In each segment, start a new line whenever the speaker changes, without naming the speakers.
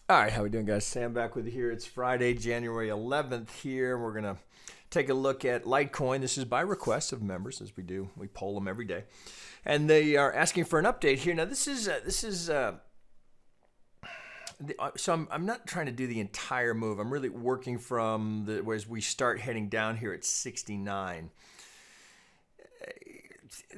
All right, how we doing, guys? Sam back with you here. It's Friday, January 11th here. We're going to take a look at Litecoin. This is by request of members, as we do. We poll them every day. And they are asking for an update here. Now, so I'm not trying to do the entire move. I'm really working from whereas we start heading down here at 69.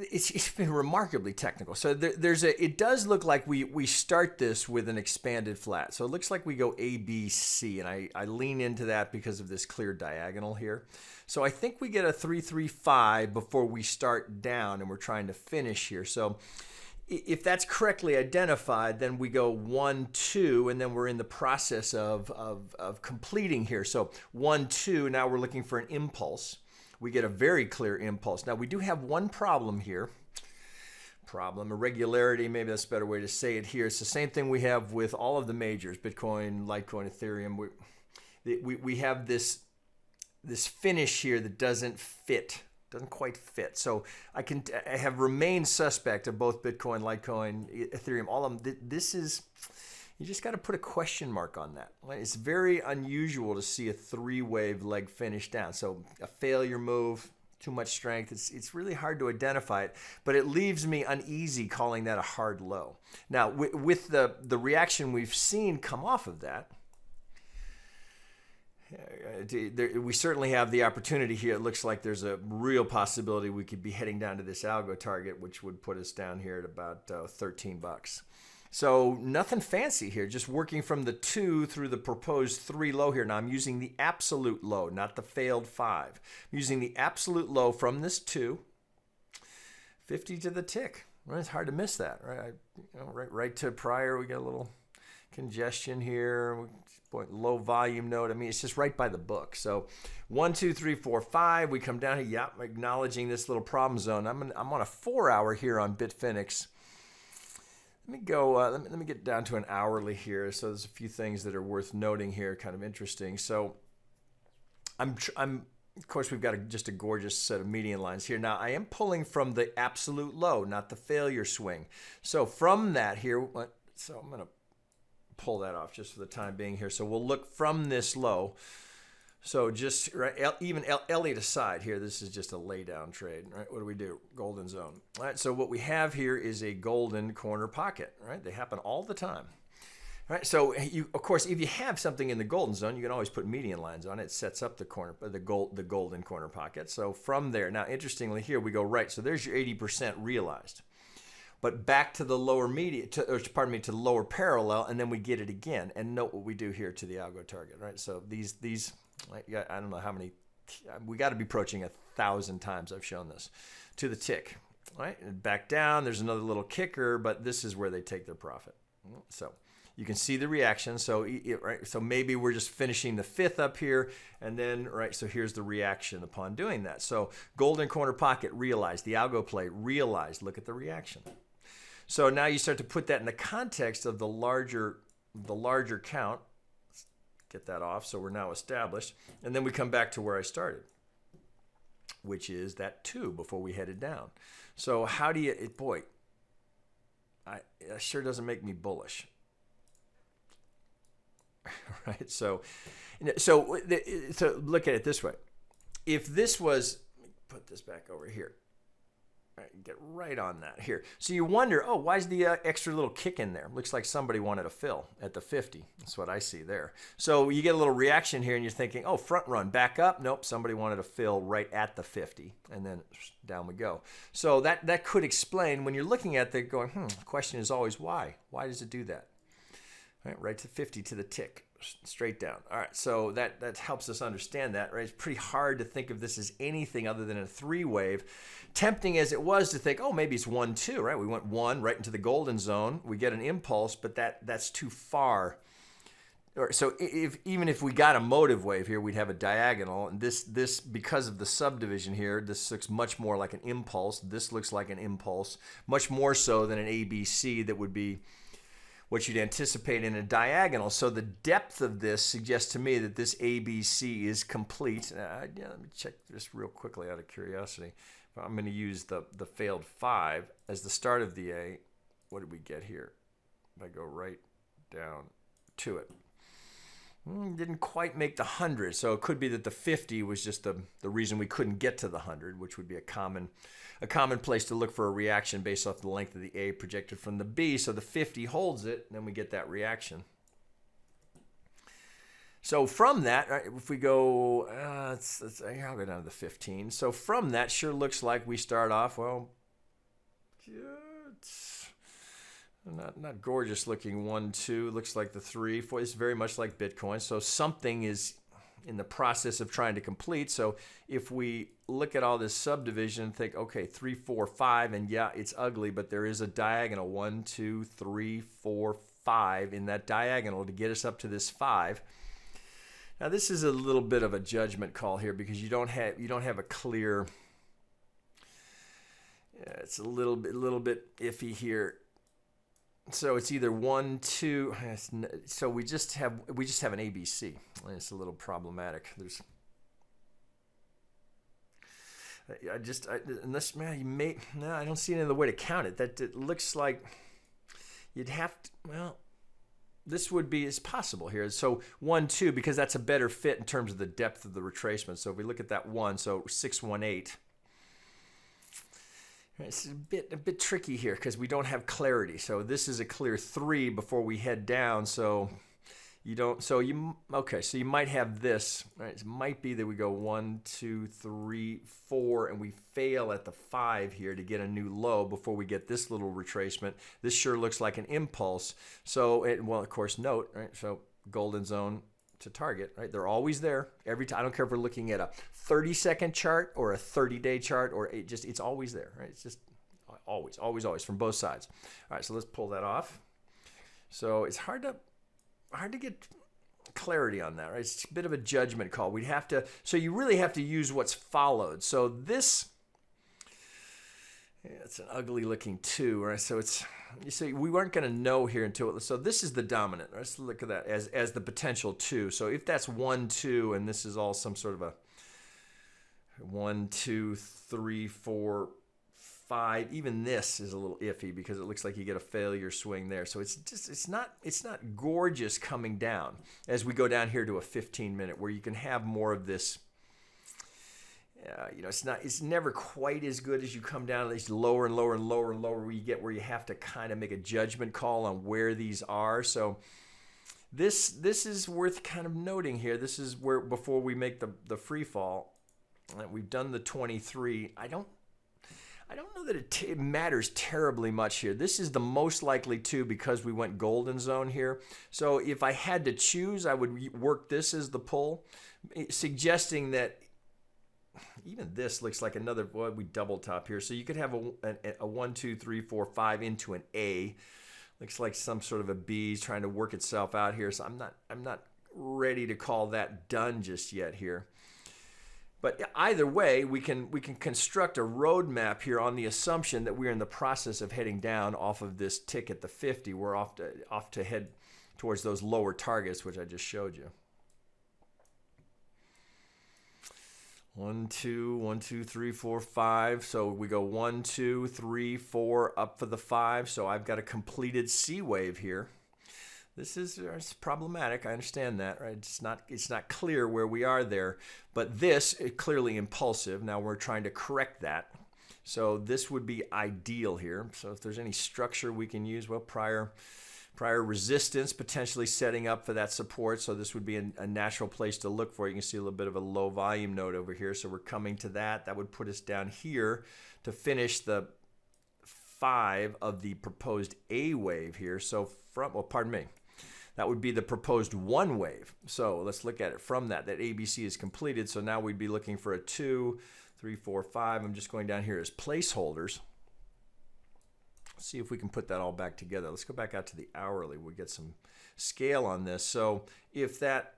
It's been remarkably technical. So it does look like we start this with an expanded flat. So it looks like we go A, B, C, and I lean into that because of this clear diagonal here. So I think we get a 335 before we start down, and we're trying to finish here. So if that's correctly identified, then we go 1, 2, and then we're in the process of completing here. So 1, 2, now we're looking for an impulse. We get a very clear impulse. Now, we do have one problem here. Irregularity, maybe that's a better way to say it here. It's the same thing we have with all of the majors, Bitcoin, Litecoin, Ethereum. We have this finish here that doesn't quite fit. So I have remained suspect of both Bitcoin, Litecoin, Ethereum, all of them. This is... You just got to put a question mark on that. It's very unusual to see a three-wave leg finish down. So a failure move, too much strength. It's really hard to identify it, but it leaves me uneasy calling that a hard low. Now, with the reaction we've seen come off of that, we certainly have the opportunity here. It looks like there's a real possibility we could be heading down to this algo target, which would put us down here at about 13 bucks. So nothing fancy here, just working from the 2 through the proposed 3 low here. Now I'm using the absolute low, not the failed 5. I'm using the absolute low from this 2, 50 to the tick. Well, it's hard to miss that, right? Right to prior, we got a little congestion here. Low volume node. I mean, it's just right by the book. So 1, 2, 3, 4, 5. We come down here. Yep, acknowledging this little problem zone. I'm on a 4-hour here on Bitfinex. Let me go, let me get down to an hourly here. So there's a few things that are worth noting here, kind of interesting. So of course, we've got just a gorgeous set of median lines here. Now, I am pulling from the absolute low, not the failure swing. So from that here, so I'm going to pull that off just for the time being here. So we'll look from this low. So just right, even Elliott aside here, this is just a laydown trade, right? What do we do? Golden zone. All right, so what we have here is a golden corner pocket, right? They happen all the time. All right, so of course, if you have something in the golden zone, you can always put median lines on it. It sets up the golden corner pocket. So from there, now interestingly here we go right. So there's your 80% realized. But back to the lower median, to the lower parallel, and then we get it again. And note what we do here to the algo target, right? So these. I don't know how many, we got to be approaching 1,000 times I've shown this, to the tick, right? And back down, there's another little kicker, but this is where they take their profit. So you can see the reaction. So, right, so maybe we're just finishing the 5th up here, and then, right, so here's the reaction upon doing that. So golden corner pocket realized, the algo play realized, look at the reaction. So now you start to put that in the context of the larger count. Get that off, so we're now established. And then we come back to where I started, which is that 2 before we headed down. So how do you, boy, it sure doesn't make me bullish. Right, so look at it this way. If this was, let me put this back over here. Right, get right on that here. So you wonder, oh, why is the extra little kick in there? Looks like somebody wanted a fill at the 50. That's what I see there. So you get a little reaction here and you're thinking, oh, front run, back up. Nope, somebody wanted a fill right at the 50. And then down we go. So that could explain when you're looking at that going, the question is always why? Why does it do that? Right to 50 to the tick. Straight down. All right, so that helps us understand that, right? It's pretty hard to think of this as anything other than a 3-wave. Tempting as it was to think, oh, maybe it's 1, 2, right? We went 1 right into the golden zone. We get an impulse, but that's too far. So even if we got a motive wave here, we'd have a diagonal. And this because of the subdivision here, this looks much more like an impulse. This looks like an impulse, much more so than an ABC that would be what you'd anticipate in a diagonal. So the depth of this suggests to me that this ABC is complete. Let me check this real quickly out of curiosity. I'm going to use the failed 5 as the start of the A. What did we get here? If I go right down to it. Didn't quite make the 100, so it could be that the 50 was just the reason we couldn't get to the 100, which would be a common place to look for a reaction based off the length of the A projected from the B. So the 50 holds it, and then we get that reaction. So from that, right, if we go, I'll go down to the 15. So from that, sure looks like we start off, well, it's not gorgeous looking 1, 2. Looks like the 3, 4. It's very much like Bitcoin. So something is in the process of trying to complete. So if we look at all this subdivision and think, okay, 3, 4, 5, and yeah, it's ugly, but there is a diagonal 1, 2, 3, 4, 5 in that diagonal to get us up to this 5. Now this is a little bit of a judgment call here because you don't have a clear. Yeah, it's a little bit iffy here. So it's either 1, 2. So we just have an ABC. It's a little problematic. I don't see any other way to count it. That it looks like you'd have to. Well, this would be is possible here. So 1, 2 because that's a better fit in terms of the depth of the retracement. So if we look at that 1, so 6, 1, 8. It's a bit tricky here because we don't have clarity. So this is a clear 3 before we head down. So you don't. So you might have this. Right? It might be that we go 1, 2, 3, 4, and we fail at the 5 here to get a new low before we get this little retracement. This sure looks like an impulse. So well, of course, note right. So golden zone to target, right? They're always there every time. I don't care if we're looking at a 30-second chart or a 30-day chart or it's always there, right? It's just always from both sides. All right, so let's pull that off. So it's hard to get clarity on that, right? It's a bit of a judgment call. So you really have to use what's followed. So this, it's an ugly looking 2, right? So you see, we weren't going to know here until, so this is the dominant. Let's look at that as the potential 2. So if that's 1, 2, and this is all some sort of a 1, 2, 3, 4, 5, even this is a little iffy because it looks like you get a failure swing there. So it's not gorgeous coming down as we go down here to a 15-minute where you can have more of this. It's never quite as good as you come down at least lower and lower and lower and lower where you have to kind of make a judgment call on where these are. So this is worth kind of noting here. This is where before we make the free fall, we've done the 23. I don't know that it matters terribly much here. This is the most likely to because we went golden zone here. So if I had to choose, I would work this as the pull, suggesting that even this looks like another, well, we double top here. So you could have a 1, 2, 3, 4, 5 into an A. Looks like some sort of a B is trying to work itself out here. So I'm not ready to call that done just yet here. But either way, we can construct a roadmap here on the assumption that we're in the process of heading down off of this tick at the 50. We're off to head towards those lower targets, which I just showed you. 1, 2, 1, 2, 3, 4, 5. So we go 1, 2, 3, 4 up for the 5. So I've got a completed C wave here. This is it's problematic. I understand that, right? It's not clear where we are there, but this is clearly impulsive. Now we're trying to correct that. So this would be ideal here. So if there's any structure we can use, well, prior resistance potentially setting up for that support. So this would be a natural place to look for. You can see a little bit of a low volume node over here. So we're coming to that. That would put us down here to finish the 5 of the proposed A wave here. So that would be the proposed 1 wave. So let's look at it from that. That ABC is completed. So now we'd be looking for a 2, 3, 4, 5. I'm just going down here as placeholders. See if we can put that all back together. Let's go back out to the hourly. We'll get some scale on this. So if that,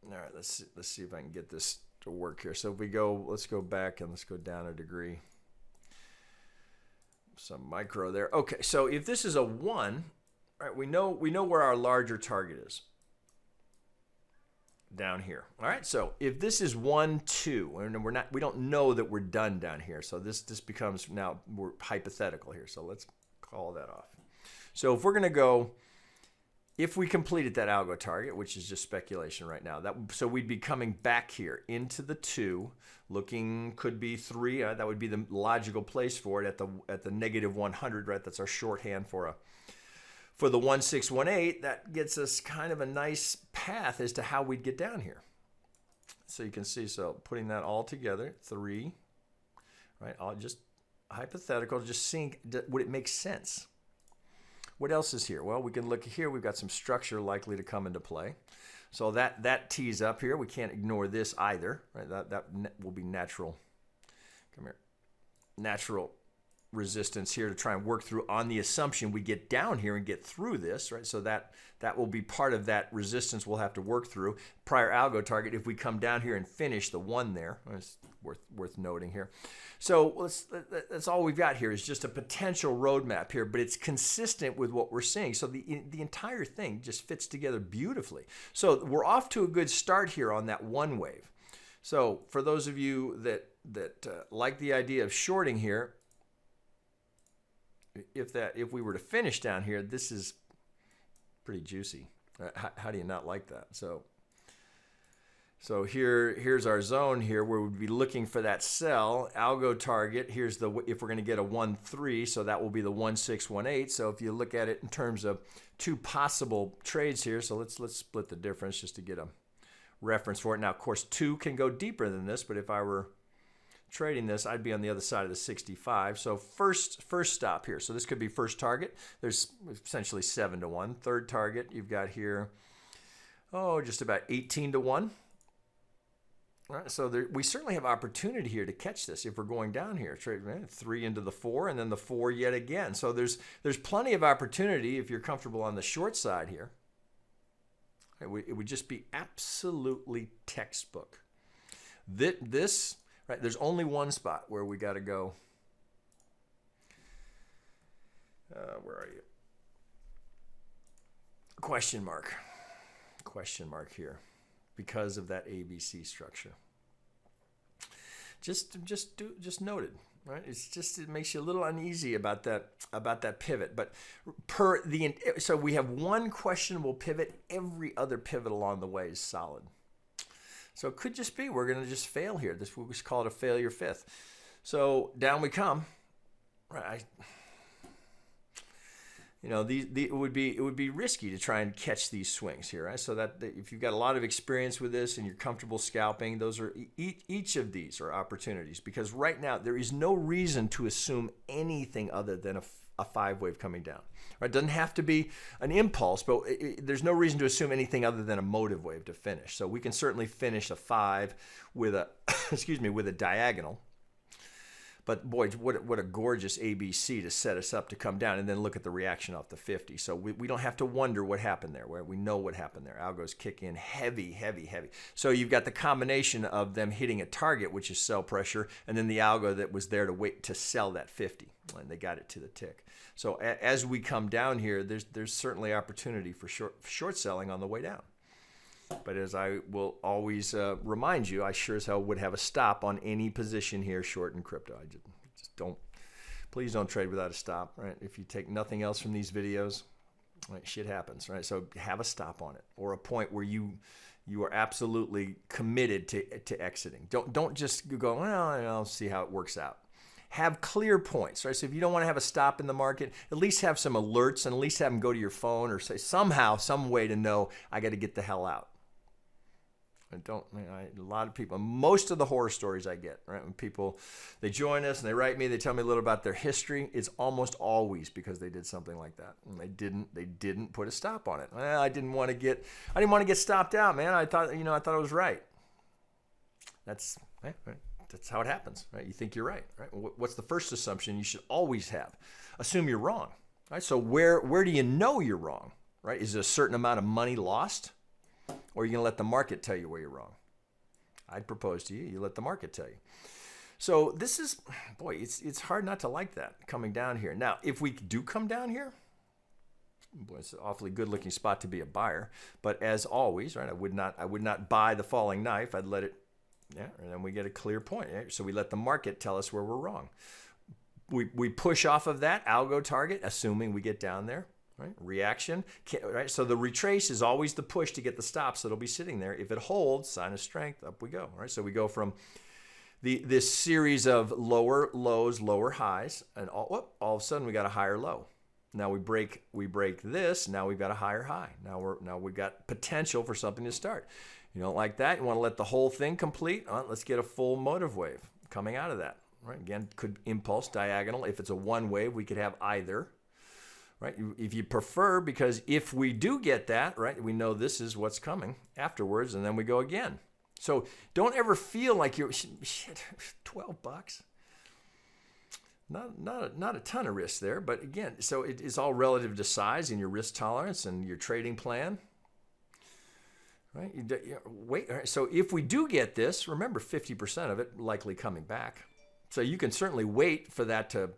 all right, let's see if I can get this to work here. So if we go, let's go back and let's go down a degree. Some micro there. Okay, so if this is a 1, all right, we know where our larger target is. Down here. All right, so if this is 1, 2, and we don't know that we're done down here. So this becomes now we're hypothetical here. So let's call that off. So if we're going to go if we completed that algo target, which is just speculation right now, so we'd be coming back here into the 2, looking, could be 3. That would be the logical place for it at the negative 100, right? That's our shorthand for the 1618. That gets us kind of a nice path as to how we'd get down here. So you can see, so putting that all together, 3, right? I'll just hypothetical, just seeing would it make sense. What else is here? Well, we can look here. We've got some structure likely to come into play. So that tees up here. We can't ignore this either. Right? That will be natural. Come here. Natural resistance here to try and work through on the assumption we get down here and get through this. Right? So that will be part of that resistance we'll have to work through. Prior algo target, if we come down here and finish the 1 there, it's worth noting here. So that's all we've got here is just a potential roadmap here, but it's consistent with what we're seeing. So the entire thing just fits together beautifully. So we're off to a good start here on that 1 wave. So for those of you that like the idea of shorting here, if we were to finish down here, this is pretty juicy. How do you not like that? So here's our zone here where we'd be looking for that sell. Algo target, if we're going to get a 1-3, so that will be the 1618. So if you look at it in terms of 2 possible trades here, so let's split the difference just to get a reference for it. Now, of course, 2 can go deeper than this, but if I were trading this, I'd be on the other side of the 65. So first stop here. So this could be first target. There's essentially 7 to 1. Third target, you've got here, just about 18 to 1. All right, so we certainly have opportunity here to catch this if we're going down here. Trade 3 into the 4 and then the 4 yet again. So there's plenty of opportunity if you're comfortable on the short side here. It would just be absolutely textbook. This right, there's only one spot where we got to go. Where are you? Question mark here. Because of that ABC structure. Just noted, right? It makes you a little uneasy about that pivot. But so we have one questionable pivot. Every other pivot along the way is solid. So it could just be we're going to just fail here. We just call it a failure 5th. So down we come. Right. It would be risky to try and catch these swings here, right? So that if you've got a lot of experience with this and you're comfortable scalping, those are each of these are opportunities, because right now there is no reason to assume anything other than a 5 wave coming down. Right? It doesn't have to be an impulse, but there's no reason to assume anything other than a motive wave to finish. So we can certainly finish a 5 with a with a diagonal. But boy, what a gorgeous ABC to set us up to come down and then look at the reaction off the 50. So we don't have to wonder what happened there. We know what happened there. Algos kick in heavy, heavy, heavy. So you've got the combination of them hitting a target, which is sell pressure, and then the algo that was there to wait to sell that 50. And they got it to the tick. So as we come down here, there's certainly opportunity for short selling on the way down. But as I will always remind you, I sure as hell would have a stop on any position here short in crypto. I just don't, please don't trade without a stop, right? If you take nothing else from these videos, right, shit happens, right? So have a stop on it, or a point where you are absolutely committed to exiting. Don't just go, well, I'll see how it works out. Have clear points, right? So if you don't want to have a stop in the market, at least have some alerts and at least have them go to your phone or say somehow, some way to know I got to get the hell out. A lot of people, most of the horror stories I get, right? When people, they join us and they write me, they tell me a little about their history. It's almost always because they did something like that. And they didn't put a stop on it. Well, I didn't want to get stopped out, man. I thought I was right. That's how it happens, right? You think you're right, right? What's the first assumption you should always have? Assume you're wrong, right? So where do you know you're wrong, right? Is it a certain amount of money lost? Or are you going to let the market tell you where you're wrong? I'd propose to you let the market tell you. So this is, boy, it's hard not to like that coming down here. Now, if we do come down here, boy, it's an awfully good-looking spot to be a buyer. But as always, right, I would not buy the falling knife. I'd let it, and then we get a clear point. Right? So we let the market tell us where we're wrong. We push off of that algo target, assuming we get down there. right? Reaction, right? So the retrace is always the push to get the stop, so it'll be sitting there. If it holds, sign of strength, up we go, right? So we go from this series of lower lows, lower highs, and all of a sudden we got a higher low. Now we break this. Now we've got a higher high. Now we've got potential for something to start. You don't like that? You want to let the whole thing complete? Let's get a full motive wave coming out of that. Right? Again, could impulse, diagonal. If it's a one wave, we could have either. Right? If you prefer, because if we do get that, right, we know this is what's coming afterwards, and then we go again. So don't ever feel like you're shit. $12. Not a ton of risk there, but again, so it is all relative to size and your risk tolerance and your trading plan. Right? Wait. So if we do get this, remember 50% of it likely coming back. So you can certainly wait for that to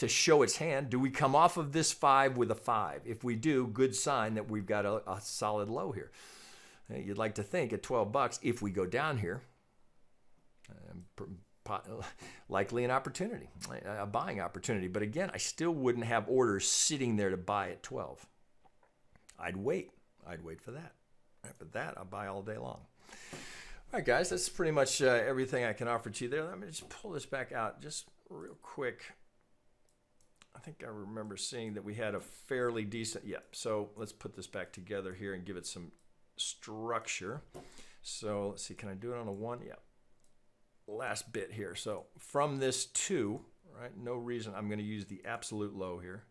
show its hand. Do we come off of this 5 with a 5? If we do, good sign that we've got a solid low here. You'd like to think at $12, if we go down here, likely an opportunity, a buying opportunity. But again, I still wouldn't have orders sitting there to buy at 12. I'd wait for that. For that, I'll buy all day long. All right, guys, that's pretty much everything I can offer to you there. Let me just pull this back out just real quick. I think I remember seeing that we had a fairly decent, so let's put this back together here and give it some structure. So let's see, can I do it on a 1? Yeah. Last bit here. So from this 2, right, no reason, I'm going to use the absolute low here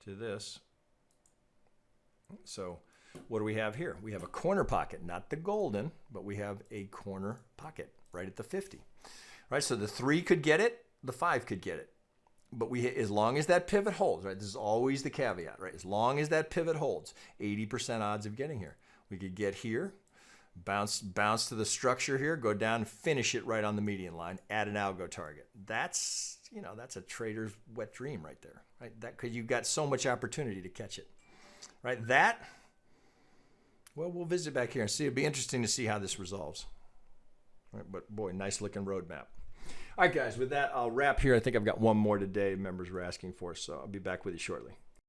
to this. So what do we have here? We have a corner pocket, not the golden, but we have a corner pocket right at the 50. Right, so the 3 could get it, the 5 could get it. But as long as that pivot holds, right, this is always the caveat, right? As long as that pivot holds, 80% odds of getting here. We could get here, bounce to the structure here, go down, finish it right on the median line, add an algo target. That's a trader's wet dream right there, right? That, because you've got so much opportunity to catch it, right? That, well, we'll visit back here and see. It'd be interesting to see how this resolves. Right, but boy, nice looking roadmap. All right, guys, with that, I'll wrap here. I think I've got one more today members were asking for, so I'll be back with you shortly.